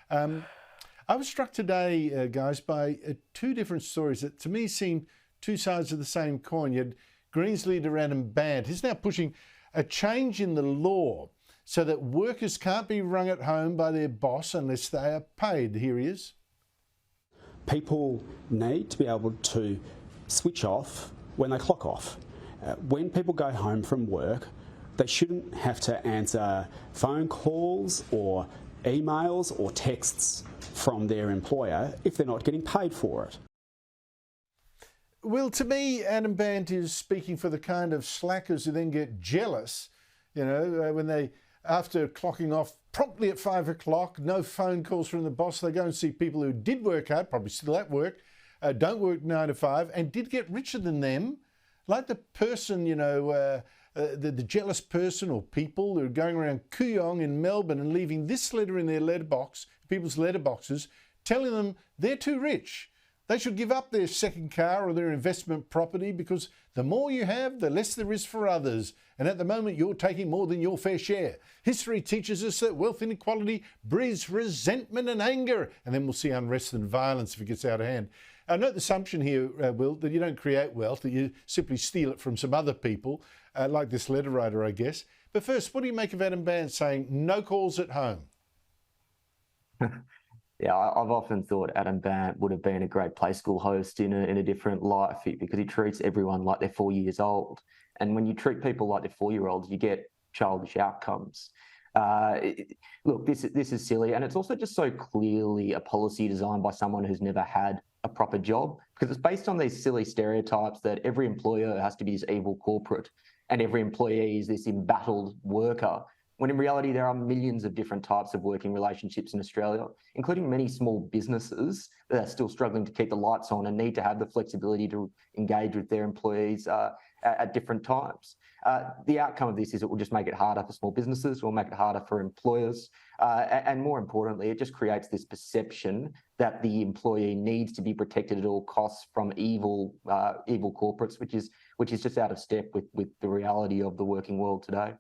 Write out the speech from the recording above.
Um, I was struck today, guys, by two different stories that to me seem two sides of the same coin. You had Greens leader Adam Bandt. He's now pushing a change in the law so that workers can't be rung at home by their boss unless they are paid. Here he is. People need to be able to switch off when they clock off. When people go home from work, they shouldn't have to answer phone calls or emails or texts from their employer if they're not getting paid for it. Well, to me, Adam Bandt is speaking for the kind of slackers who then get jealous, when they, after clocking off promptly at 5 o'clock, no phone calls from the boss, they go and see people who did work hard, probably still at work, don't work 9 to 5, and did get richer than them, like the person, the jealous person or people who are going around Kooyong in Melbourne and leaving this letter in their letterbox, people's letterboxes, telling them they're too rich. They should give up their second car or their investment property because the more you have, the less there is for others. And at the moment, you're taking more than your fair share. History teaches us that wealth inequality breeds resentment and anger. And then we'll see unrest and violence if it gets out of hand. I note the assumption here, Will, that you don't create wealth, that you simply steal it from some other people, like this letter writer, I guess. But first, what do you make of Adam Bandt saying no calls at home? Yeah, I've often thought Adam Bandt would have been a great play school host in a different life because he treats everyone like they're 4 years old. And when you treat people like they're 4-year-olds, you get childish outcomes. Look, this is silly, and it's also just so clearly a policy designed by someone who's never had a proper job, because it's based on these silly stereotypes that every employer has to be this evil corporate and every employee is this embattled worker, when in reality there are millions of different types of working relationships in Australia, including many small businesses that are still struggling to keep the lights on and need to have the flexibility to engage with their employees at different times. The outcome of this is it will just make it harder for small businesses, it will make it harder for employers, and more importantly, it just creates this perception that the employee needs to be protected at all costs from evil corporates, which is just out of step with the reality of the working world today.